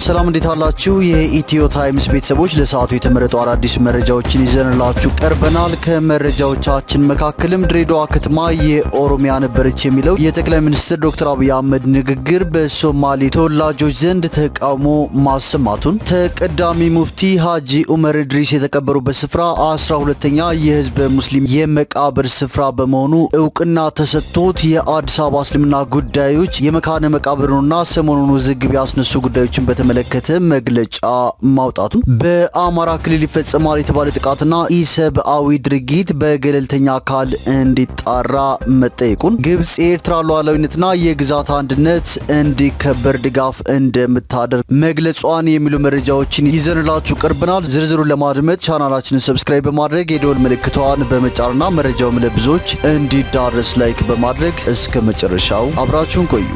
ሰላም እንዴት አላችሁ? የኢትዮ ታይምስ ቤተሰቦች ለሰዓቱ የተመረጡ አዳዲስ መረጃዎችን ይዘንላችሁ ቀርበናል። ከመረጃዎቻችን መካከልም ድሬዳዋ ከተማ የኦሮሚያ ነበረች የሚለው የጠቅላይ ሚኒስትር ዶክተር አብይ አህመድ ንግግር በሶማሌ ተወላጆች ዘንድ ተቃውሞ ማሰማቱን፣ ተቀዳሚ ሙፍቲ ሀጂ ኡመር ኢድሪስ የተቀበሩበት ስፍራ 12ኛ የህዝብ ሙስሊም የመቃብር ስፍራ በመሆኑ እውቅና ተሰጥቶት የአዲስ አበባ እስልምና ጉዳዮች የመካነ መቃብሩና ሰሞኑን ውዝግብ ያስነሱ ጉዳዮችን በተመለከተ መግለጫ ማውጣቱን፣ በአማራ ክልል ይፈጸማል የተባለ ጥቃትና ኢሰብአዊ ድርጊት በገለልተኛ አካል እንዲጣራ መጠየቁን፣ ግብጽ የኤርትራ ሉዓላዊነትና የግዛት አንድነት እንዲከበር ድጋፍ እንደምታደርግ መግለጿን የሚሉ መረጃዎችን ይዘንላችሁ ቀርበናል። ዝርዝሩን ለማድመጥ ቻናላችንን ሰብስክራይብ በማድረግ የደወል ምልክቷን በመጫንና መረጃውም ለብዙዎች እንዲዳረስ ላይክ በማድረግ እስከ መጨረሻው አብራችሁን ቆዩ።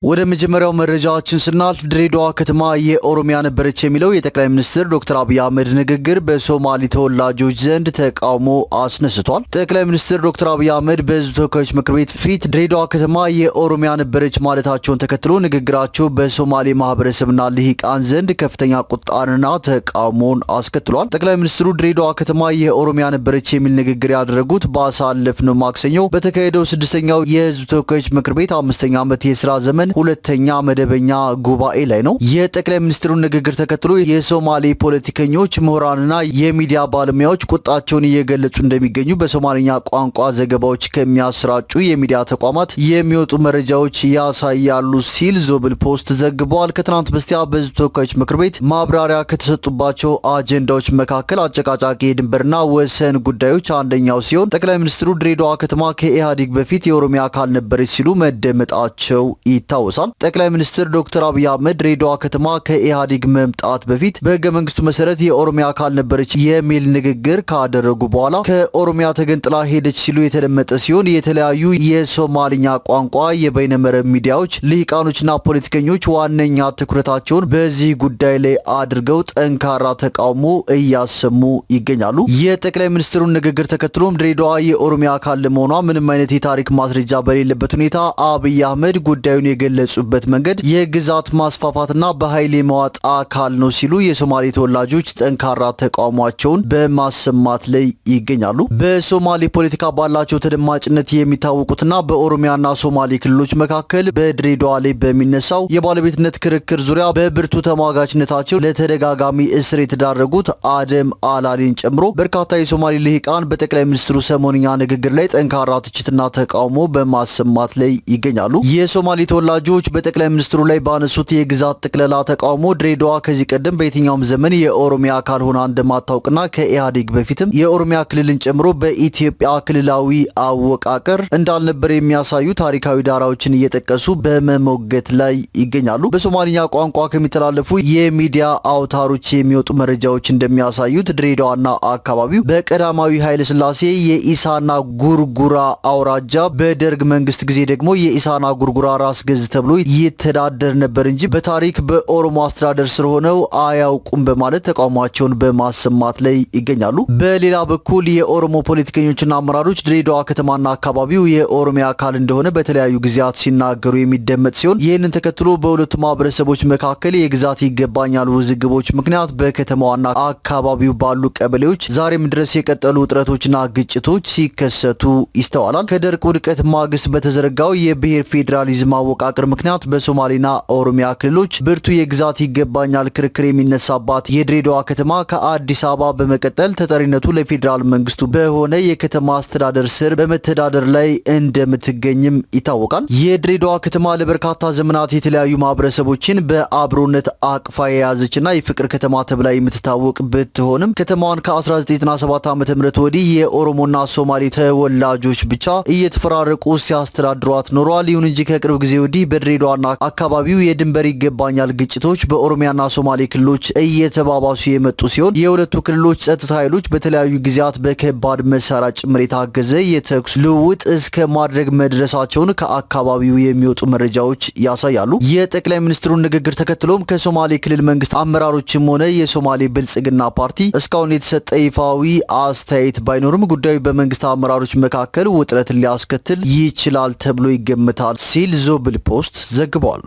ወደ መጀመሪያው መረጃችን ስናልፍ ድሬዳዋ ከተማ የኦሮሚያ ነበረች የሚለው የጠቅላይ ሚኒስትር ዶክተር አብይ አህመድ ንግግር በሶማሌ ተወላጆች ዘንድ ተቃውሞ አስነስቷል። ጠቅላይ ሚኒስትር ዶክተር አብይ አህመድ በሕዝብ ተወካዮች ምክር ቤት ፊት ድሬዳዋ ከተማ የኦሮሚያ ነበረች ማለታቸውን ተከትሎ ንግግራቸው በሶማሌ ማህበረሰብና ልሂቃን ዘንድ ከፍተኛ ቁጣንና ተቃውሞን አስከትሏል። ጠቅላይ ሚኒስትሩ ድሬዳዋ ከተማ የኦሮሚያ ነበረች የሚል ንግግር ያደረጉት ባሳለፍነው ማክሰኞ በተካሄደው 6ኛው የሕዝብ ተወካዮች ምክር ቤት 5ኛ ዓመት የስራ ዘመን ሁለተኛ መደበኛ ጉባኤ ላይ ነው። የጠቅላይ ሚኒስትሩን ንግግር ተከትሎ የሶማሌ ፖለቲከኞች፣ ምሁራንና የሚዲያ ባለሙያዎች ቁጣቸውን እየገለጹ እንደሚገኙ በሶማሊኛ ቋንቋ ዘገባዎች ከሚያሰራጩ የሚዲያ ተቋማት የሚወጡ መረጃዎች ያሳያሉ ሲል ዞብል ፖስት ዘግቧል። ከትናንት በስቲያ በሕዝብ ተወካዮች ምክር ቤት ማብራሪያ ከተሰጡባቸው አጀንዳዎች መካከል አጨቃጫቂ የድንበርና ወሰን ጉዳዮች አንደኛው ሲሆን ጠቅላይ ሚኒስትሩ ድሬዳዋ ከተማ ከኢህአዴግ በፊት የኦሮሚያ አካል ነበረች ሲሉ መደመጣቸው ይታወሳል። ጠቅላይ ሚኒስትር ዶክተር አብይ አህመድ ድሬዳዋ ከተማ ከኢህአዴግ መምጣት በፊት በህገ መንግስቱ መሰረት የኦሮሚያ አካል ነበረች የሚል ንግግር ካደረጉ በኋላ ከኦሮሚያ ተገንጥላ ሄደች ሲሉ የተደመጠ ሲሆን የተለያዩ የሶማሊኛ ቋንቋ የበይነመረብ ሚዲያዎች፣ ልሂቃኖችና ፖለቲከኞች ዋነኛ ትኩረታቸውን በዚህ ጉዳይ ላይ አድርገው ጠንካራ ተቃውሞ እያሰሙ ይገኛሉ። የጠቅላይ ሚኒስትሩን ንግግር ተከትሎም ድሬዳዋ የኦሮሚያ አካል ለመሆኗ ምንም አይነት የታሪክ ማስረጃ በሌለበት ሁኔታ አብይ አህመድ ጉዳዩን የገለጹበት መንገድ የግዛት ማስፋፋትና በኃይል የመዋጥ አካል ነው ሲሉ የሶማሌ ተወላጆች ጠንካራ ተቃውሟቸውን በማሰማት ላይ ይገኛሉ። በሶማሌ ፖለቲካ ባላቸው ተደማጭነት የሚታወቁትና በኦሮሚያና ሶማሌ ክልሎች መካከል በድሬዳዋ ላይ በሚነሳው የባለቤትነት ክርክር ዙሪያ በብርቱ ተሟጋችነታቸው ለተደጋጋሚ እስር የተዳረጉት አደም አላሊን ጨምሮ በርካታ የሶማሌ ልሂቃን በጠቅላይ ሚኒስትሩ ሰሞንኛ ንግግር ላይ ጠንካራ ትችትና ተቃውሞ በማሰማት ላይ ይገኛሉ። የሶማሌ ተወላጆች በጠቅላይ ሚኒስትሩ ላይ ባነሱት የግዛት ጥቅለላ ተቃውሞ ድሬዳዋ ከዚህ ቀደም በየትኛውም ዘመን የኦሮሚያ አካል ሆና እንደማታውቅና ከኢህአዴግ በፊትም የኦሮሚያ ክልልን ጨምሮ በኢትዮጵያ ክልላዊ አወቃቀር እንዳልነበር የሚያሳዩ ታሪካዊ ዳራዎችን እየጠቀሱ በመሞገት ላይ ይገኛሉ። በሶማሊኛ ቋንቋ ከሚተላለፉ የሚዲያ አውታሮች የሚወጡ መረጃዎች እንደሚያሳዩት ድሬዳዋና አካባቢው በቀዳማዊ ኃይለ ሥላሴ የኢሳና ጉርጉራ አውራጃ፣ በደርግ መንግስት ጊዜ ደግሞ የኢሳና ጉርጉራ ራስ ገዝ ተብሎ ይተዳደር ነበር እንጂ በታሪክ በኦሮሞ አስተዳደር ስር ሆነው አያውቁም በማለት ተቃውሟቸውን በማሰማት ላይ ይገኛሉ። በሌላ በኩል የኦሮሞ ፖለቲከኞችና አመራሮች ድሬዳዋ ከተማና አካባቢው የኦሮሚያ አካል እንደሆነ በተለያዩ ጊዜያት ሲናገሩ የሚደመጥ ሲሆን ይህንን ተከትሎ በሁለቱ ማህበረሰቦች መካከል የግዛት ይገባኛል ውዝግቦች ምክንያት በከተማዋና አካባቢው ባሉ ቀበሌዎች ዛሬም ድረስ የቀጠሉ ውጥረቶችና ግጭቶች ሲከሰቱ ይስተዋላል። ከደርግ ውድቀት ማግስት በተዘረጋው የብሔር ፌዴራሊዝም አወቃቀር ምክንያት በሶማሌና ኦሮሚያ ክልሎች ብርቱ የግዛት ይገባኛል ክርክር የሚነሳባት የድሬዳዋ ከተማ ከአዲስ አበባ በመቀጠል ተጠሪነቱ ለፌዴራል መንግስቱ በሆነ የከተማ አስተዳደር ስር በመተዳደር ላይ እንደምትገኝም ይታወቃል። የድሬዳዋ ከተማ ለበርካታ ዘመናት የተለያዩ ማህበረሰቦችን በአብሮነት አቅፋ የያዘችና የፍቅር ከተማ ተብላ የምትታወቅ ብትሆንም ከተማዋን ከ1997 ዓ.ም ወዲህ የኦሮሞና ሶማሌ ተወላጆች ብቻ እየተፈራረቁ ሲያስተዳድሯት ኖሯል። ይሁን እንጂ ከቅርብ ጊዜ ወዲህ በድሬዳዋና አካባቢው የድንበር ይገባኛል ግጭቶች በኦሮሚያና ሶማሌ ክልሎች እየተባባሱ የመጡ ሲሆን የሁለቱ ክልሎች ጸጥታ ኃይሎች በተለያዩ ጊዜያት በከባድ መሳሪያ ጭምር የታገዘ የተኩስ ልውውጥ እስከ ማድረግ መድረሳቸውን ከአካባቢው የሚወጡ መረጃዎች ያሳያሉ። የጠቅላይ ሚኒስትሩን ንግግር ተከትሎም ከሶማሌ ክልል መንግስት አመራሮችም ሆነ የሶማሌ ብልጽግና ፓርቲ እስካሁን የተሰጠ ይፋዊ አስተያየት ባይኖርም ጉዳዩ በመንግስት አመራሮች መካከል ውጥረትን ሊያስከትል ይችላል ተብሎ ይገምታል ሲል ዞብል ፖስት ዘግቧል።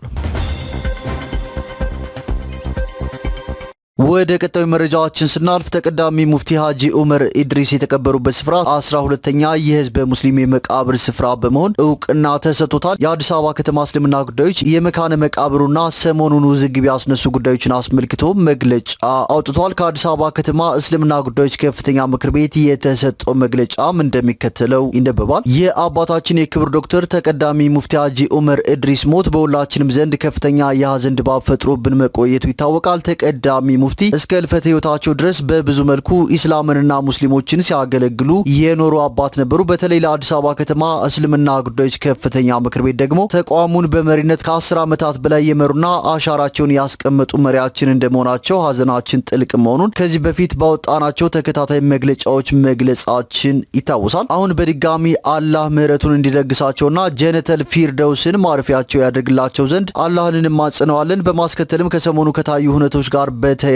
ወደ ቀጣዩ መረጃችን ስናልፍ ተቀዳሚ ሙፍቲ ሀጂ ኡመር ኢድሪስ የተቀበሩበት ስፍራ 12ኛ የህዝበ ሙስሊም የመቃብር ስፍራ በመሆን እውቅና ተሰጥቶታል። የአዲስ አበባ ከተማ እስልምና ጉዳዮች የመካነ መቃብሩና ሰሞኑን ውዝግብ ያስነሱ ጉዳዮችን አስመልክቶ መግለጫ አውጥቷል። ከአዲስ አበባ ከተማ እስልምና ጉዳዮች ከፍተኛ ምክር ቤት የተሰጠው መግለጫም እንደሚከተለው ይነበባል። የአባታችን የክብር ዶክተር ተቀዳሚ ሙፍቲ ሀጂ ኡመር ኢድሪስ ሞት በሁላችንም ዘንድ ከፍተኛ የሀዘን ድባብ ፈጥሮብን መቆየቱ ይታወቃል። ተቀዳሚ ሙፍቲ እስከ እልፈተ ህይወታቸው ድረስ በብዙ መልኩ ኢስላምንና ሙስሊሞችን ሲያገለግሉ የኖሩ አባት ነበሩ። በተለይ ለአዲስ አበባ ከተማ እስልምና ጉዳዮች ከፍተኛ ምክር ቤት ደግሞ ተቋሙን በመሪነት ከ10 ዓመታት በላይ የመሩና አሻራቸውን ያስቀመጡ መሪያችን እንደመሆናቸው ሀዘናችን ጥልቅ መሆኑን ከዚህ በፊት ባወጣናቸው ተከታታይ መግለጫዎች መግለጻችን ይታወሳል። አሁን በድጋሚ አላህ ምህረቱን እንዲለግሳቸውና ጀነተል ፊርደውስን ማረፊያቸው ያደርግላቸው ዘንድ አላህን እንማጸነዋለን። በማስከተልም ከሰሞኑ ከታዩ ሁነቶች ጋር በተያያዘ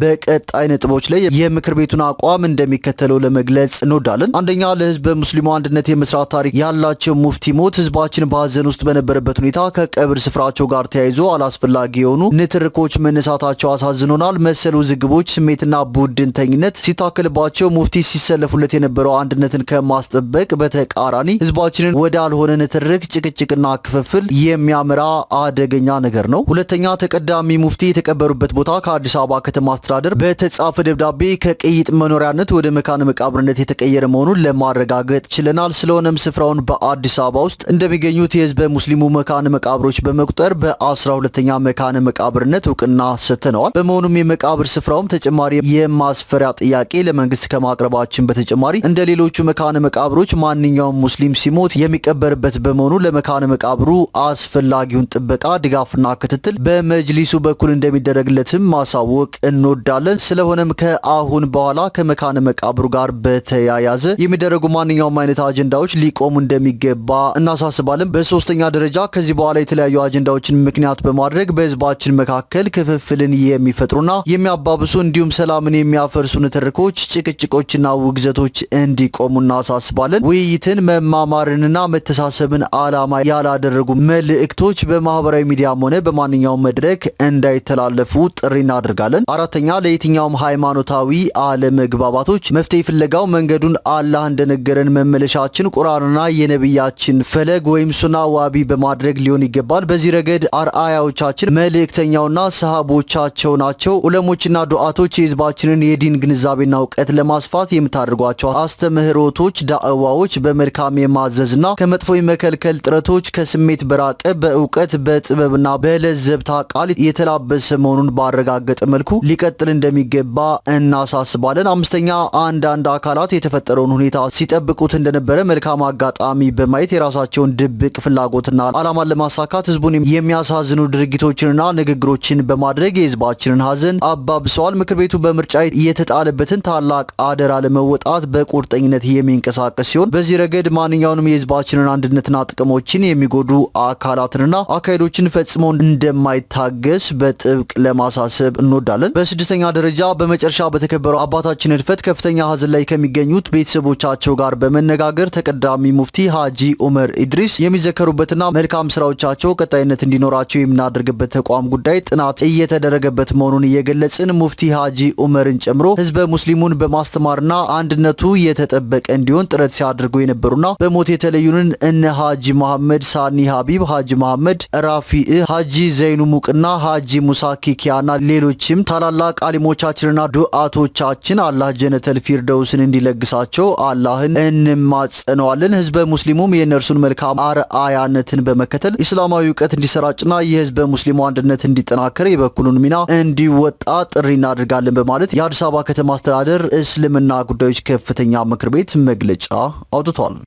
በቀጣይ ነጥቦች ላይ የምክር ቤቱን አቋም እንደሚከተለው ለመግለጽ እንወዳለን። አንደኛ፣ ለህዝበ ሙስሊሙ አንድነት የመስራት ታሪክ ያላቸው ሙፍቲ ሞት ህዝባችን በሀዘን ውስጥ በነበረበት ሁኔታ ከቀብር ስፍራቸው ጋር ተያይዞ አላስፈላጊ የሆኑ ንትርኮች መነሳታቸው አሳዝኖናል። መሰል ውዝግቦች ስሜትና ቡድንተኝነት ሲታከልባቸው ሙፍቲ ሲሰለፉለት የነበረው አንድነትን ከማስጠበቅ በተቃራኒ ህዝባችንን ወደ አልሆነ ንትርክ፣ ጭቅጭቅና ክፍፍል የሚያመራ አደገኛ ነገር ነው። ሁለተኛ፣ ተቀዳሚ ሙፍቲ የተቀበሩበት ቦታ ከአዲስ አበባ ከተማ አስተዳደር በተጻፈ ደብዳቤ ከቅይጥ መኖሪያነት ወደ መካነ መቃብርነት የተቀየረ መሆኑን ለማረጋገጥ ችለናል። ስለሆነም ስፍራውን በአዲስ አበባ ውስጥ እንደሚገኙት የህዝበ ሙስሊሙ መካነ መቃብሮች በመቁጠር በ12ኛ መካነ መቃብርነት እውቅና ሰጥተነዋል። በመሆኑም የመቃብር ስፍራውም ተጨማሪ የማስፈሪያ ጥያቄ ለመንግስት ከማቅረባችን በተጨማሪ እንደ ሌሎቹ መካነ መቃብሮች ማንኛውም ሙስሊም ሲሞት የሚቀበርበት በመሆኑ ለመካነ መቃብሩ አስፈላጊውን ጥበቃ፣ ድጋፍና ክትትል በመጅሊሱ በኩል እንደሚደረግለትም ማሳወቅ እንወዳለን። ስለሆነም ከአሁን በኋላ ከመካነ መቃብሩ ጋር በተያያዘ የሚደረጉ ማንኛውም አይነት አጀንዳዎች ሊቆሙ እንደሚገባ እናሳስባለን። በሶስተኛ ደረጃ ከዚህ በኋላ የተለያዩ አጀንዳዎችን ምክንያት በማድረግ በህዝባችን መካከል ክፍፍልን የሚፈጥሩና የሚያባብሱ እንዲሁም ሰላምን የሚያፈርሱ ንትርኮች፣ ጭቅጭቆችና ውግዘቶች እንዲቆሙ እናሳስባለን። ውይይትን፣ መማማርንና መተሳሰብን ዓላማ ያላደረጉ መልእክቶች በማህበራዊ ሚዲያም ሆነ በማንኛውም መድረክ እንዳይተላለፉ ጥሪ እናደርጋለን። አራተኛ፣ ለየትኛውም ሃይማኖታዊ አለመግባባቶች መፍትሄ ፍለጋው መንገዱን አላህ እንደነገረን መመለሻችን ቁርአንና የነብያችን ፈለግ ወይም ሱና ዋቢ በማድረግ ሊሆን ይገባል። በዚህ ረገድ አርአያዎቻችን መልእክተኛውና ሰሃቦቻቸው ናቸው። ዑለሞችና ዱዓቶች የህዝባችንን የዲን ግንዛቤና እውቀት ለማስፋት የምታደርጓቸው አስተምህሮቶች፣ ዳዕዋዎች በመልካም የማዘዝና ከመጥፎ የመከልከል ጥረቶች ከስሜት በራቀ በእውቀት በጥበብና በለዘብታ ቃል የተላበሰ መሆኑን ባረጋገጠ መልኩ ሊቀጥል እንደሚገባ እናሳስባለን። አምስተኛ፣ አንዳንድ አካላት የተፈጠረውን ሁኔታ ሲጠብቁት እንደነበረ መልካም አጋጣሚ በማየት የራሳቸውን ድብቅ ፍላጎትና ዓላማን ለማሳካት ህዝቡን የሚያሳዝኑ ድርጊቶችንና ንግግሮችን በማድረግ የህዝባችንን ሀዘን አባብሰዋል። ምክር ቤቱ በምርጫ የተጣለበትን ታላቅ አደራ ለመወጣት በቁርጠኝነት የሚንቀሳቀስ ሲሆን በዚህ ረገድ ማንኛውንም የህዝባችንን አንድነትና ጥቅሞችን የሚጎዱ አካላትንና አካሄዶችን ፈጽሞ እንደማይታገስ በጥብቅ ለማሳሰብ እንወዳለን። በስድስተኛ ደረጃ በመጨረሻ በተከበረው አባታችን ህልፈት ከፍተኛ ሀዘን ላይ ከሚገኙት ቤተሰቦቻቸው ጋር በመነጋገር ተቀዳሚ ሙፍቲ ሀጂ ኡመር ኢድሪስ የሚዘከሩበትና መልካም ስራዎቻቸው ቀጣይነት እንዲኖራቸው የምናደርግበት ተቋም ጉዳይ ጥናት እየተደረገበት መሆኑን እየገለጽን ሙፍቲ ሀጂ ኡመርን ጨምሮ ህዝበ ሙስሊሙን በማስተማርና አንድነቱ የተጠበቀ እንዲሆን ጥረት ሲያደርጉ የነበሩና በሞት የተለዩንን እነ ሀጂ መሐመድ ሳኒ ሀቢብ፣ ሀጂ መሐመድ ራፊዕ፣ ሀጂ ዘይኑ ሙቅና ሀጂ ሙሳ ኪኪያና ሌሎችም ታላላቅ አሊሞቻችንና ዱዓቶቻችን አላህ ጀነተል ፊርደውስን እንዲለግሳቸው አላህን እንማጸነዋለን። ህዝበ ሙስሊሙም የእነርሱን መልካም አርአያነትን በመከተል ኢስላማዊ እውቀት እንዲሰራጭና የህዝበ ሙስሊሙ አንድነት እንዲጠናከር የበኩሉን ሚና እንዲወጣ ጥሪ እናደርጋለን በማለት የአዲስ አበባ ከተማ አስተዳደር እስልምና ጉዳዮች ከፍተኛ ምክር ቤት መግለጫ አውጥቷል።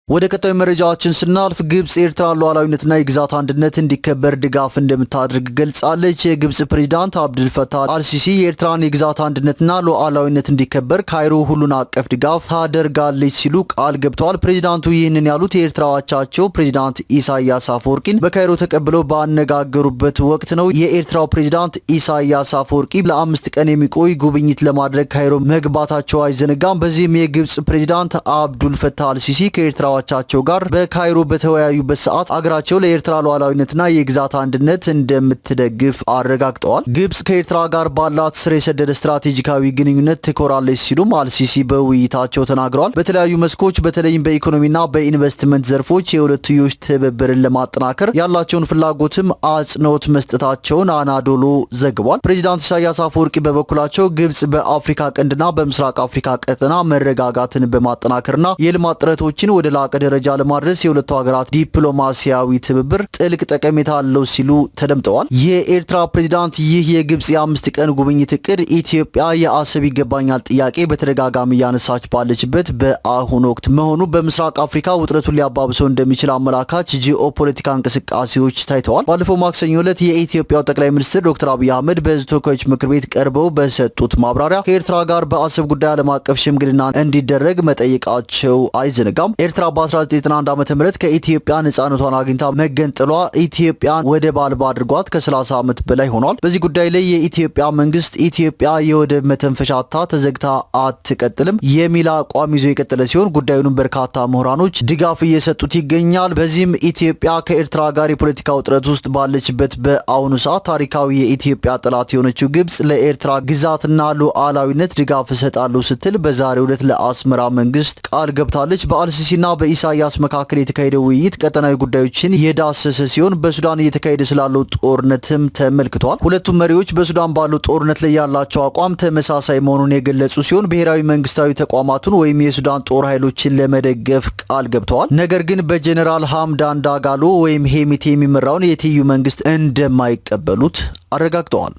ወደ ቀጣዩ መረጃችን ስናልፍ ግብጽ ኤርትራ ሉዓላዊነትና የግዛት አንድነት እንዲከበር ድጋፍ እንደምታደርግ ገልጻለች። የግብጽ ፕሬዝዳንት አብዱል ፈታህ አልሲሲ የኤርትራን የግዛት አንድነትና ሉዓላዊነት እንዲከበር ካይሮ ሁሉን አቀፍ ድጋፍ ታደርጋለች ሲሉ ቃል ገብተዋል። ፕሬዝዳንቱ ይህንን ያሉት የኤርትራ አቻቸው ፕሬዝዳንት ኢሳያስ አፈወርቂን በካይሮ ተቀብለው ባነጋገሩበት ወቅት ነው። የኤርትራው ፕሬዝዳንት ኢሳያስ አፈወርቂ ለ5 ቀን የሚቆይ ጉብኝት ለማድረግ ካይሮ መግባታቸው አይዘነጋም። በዚህም የግብጽ ፕሬዝዳንት አብዱል ፈታህ አልሲሲ ከኤርትራ ቻቸው ጋር በካይሮ በተወያዩበት ሰዓት አገራቸው ለኤርትራ ሉዓላዊነትና የግዛት አንድነት እንደምትደግፍ አረጋግጠዋል። ግብጽ ከኤርትራ ጋር ባላት ስር የሰደደ ስትራቴጂካዊ ግንኙነት ትኮራለች ሲሉም አልሲሲ በውይይታቸው ተናግረዋል። በተለያዩ መስኮች በተለይም በኢኮኖሚና በኢንቨስትመንት ዘርፎች የሁለትዮሽ ትብብርን ለማጠናከር ያላቸውን ፍላጎትም አጽንኦት መስጠታቸውን አናዶሎ ዘግቧል። ፕሬዚዳንት ኢሳያስ አፈወርቂ በበኩላቸው ግብጽ በአፍሪካ ቀንድና በምስራቅ አፍሪካ ቀጠና መረጋጋትን በማጠናከርና የልማት ጥረቶችን ወደ ደረጃ ለማድረስ የሁለቱ ሀገራት ዲፕሎማሲያዊ ትብብር ጥልቅ ጠቀሜታ አለው ሲሉ ተደምጠዋል። የኤርትራ ፕሬዝዳንት ይህ የግብጽ የ5 ቀን ጉብኝት እቅድ ኢትዮጵያ የአሰብ ይገባኛል ጥያቄ በተደጋጋሚ ያነሳች ባለችበት በአሁኑ ወቅት መሆኑ በምስራቅ አፍሪካ ውጥረቱን ሊያባብሰው እንደሚችል አመላካች ጂኦፖለቲካ እንቅስቃሴዎች ታይተዋል። ባለፈው ማክሰኞ ዕለት የኢትዮጵያው ጠቅላይ ሚኒስትር ዶክተር አብይ አህመድ በሕዝብ ተወካዮች ምክር ቤት ቀርበው በሰጡት ማብራሪያ ከኤርትራ ጋር በአሰብ ጉዳይ ዓለም አቀፍ ሽምግልና እንዲደረግ መጠየቃቸው አይዘነጋም። ኤርትራ በ1991 ዓ.ም ከኢትዮጵያ ነጻነቷን አግኝታ መገንጠሏ ኢትዮጵያን ወደብ አልባ አድርጓት ከ30 ዓመት በላይ ሆኗል። በዚህ ጉዳይ ላይ የኢትዮጵያ መንግስት ኢትዮጵያ የወደብ መተንፈሻ አጥታ ተዘግታ አትቀጥልም የሚል አቋም ይዞ የቀጠለ ሲሆን ጉዳዩንም በርካታ ምሁራኖች ድጋፍ እየሰጡት ይገኛል። በዚህም ኢትዮጵያ ከኤርትራ ጋር የፖለቲካ ውጥረት ውስጥ ባለችበት በአሁኑ ሰዓት ታሪካዊ የኢትዮጵያ ጠላት የሆነችው ግብጽ ለኤርትራ ግዛትና ሉዓላዊነት ድጋፍ እሰጣለሁ ስትል በዛሬው ዕለት ለአስመራ መንግስት ቃል ገብታለች። በአልሲሲና በኢሳያስ መካከል የተካሄደው ውይይት ቀጠናዊ ጉዳዮችን የዳሰሰ ሲሆን በሱዳን እየተካሄደ ስላለው ጦርነትም ተመልክቷል። ሁለቱም መሪዎች በሱዳን ባለው ጦርነት ላይ ያላቸው አቋም ተመሳሳይ መሆኑን የገለጹ ሲሆን ብሔራዊ መንግስታዊ ተቋማቱን ወይም የሱዳን ጦር ኃይሎችን ለመደገፍ ቃል ገብተዋል። ነገር ግን በጀኔራል ሐምዳን ዳጋሎ ወይም ሄሚቲ የሚመራውን የትይዩ መንግስት እንደማይቀበሉት አረጋግጠዋል።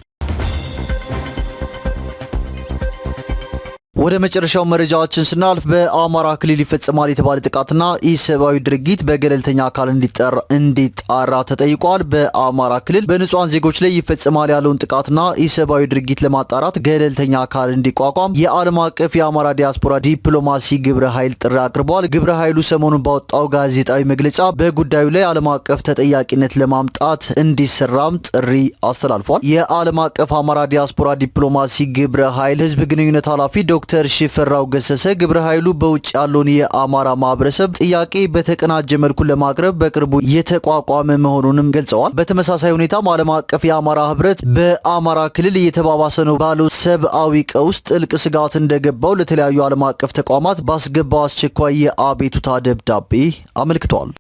ወደ መጨረሻው መረጃችን ስናልፍ በአማራ ክልል ይፈጸማል የተባለ ጥቃትና ኢሰብአዊ ድርጊት በገለልተኛ አካል እንዲጣራ ተጠይቋል። በአማራ ክልል በንጹሃን ዜጎች ላይ ይፈጸማል ያለውን ጥቃትና ኢሰብአዊ ድርጊት ለማጣራት ገለልተኛ አካል እንዲቋቋም የዓለም አቀፍ የአማራ ዲያስፖራ ዲፕሎማሲ ግብረ ኃይል ጥሪ አቅርበዋል። ግብረ ኃይሉ ሰሞኑን ባወጣው ጋዜጣዊ መግለጫ በጉዳዩ ላይ ዓለም አቀፍ ተጠያቂነት ለማምጣት እንዲሰራም ጥሪ አስተላልፏል። የዓለም አቀፍ አማራ ዲያስፖራ ዲፕሎማሲ ግብረ ኃይል ህዝብ ግንኙነት ኃላፊ ዶክተር ሽፈራው ገሰሰ ግብረ ኃይሉ በውጭ ያለውን የአማራ ማህበረሰብ ጥያቄ በተቀናጀ መልኩ ለማቅረብ በቅርቡ የተቋቋመ መሆኑንም ገልጸዋል። በተመሳሳይ ሁኔታም ዓለም አቀፍ የአማራ ህብረት በአማራ ክልል እየተባባሰ ነው ባለው ሰብአዊ ቀውስ ጥልቅ ስጋት እንደገባው ለተለያዩ ዓለም አቀፍ ተቋማት ባስገባው አስቸኳይ የአቤቱታ ደብዳቤ አመልክቷል።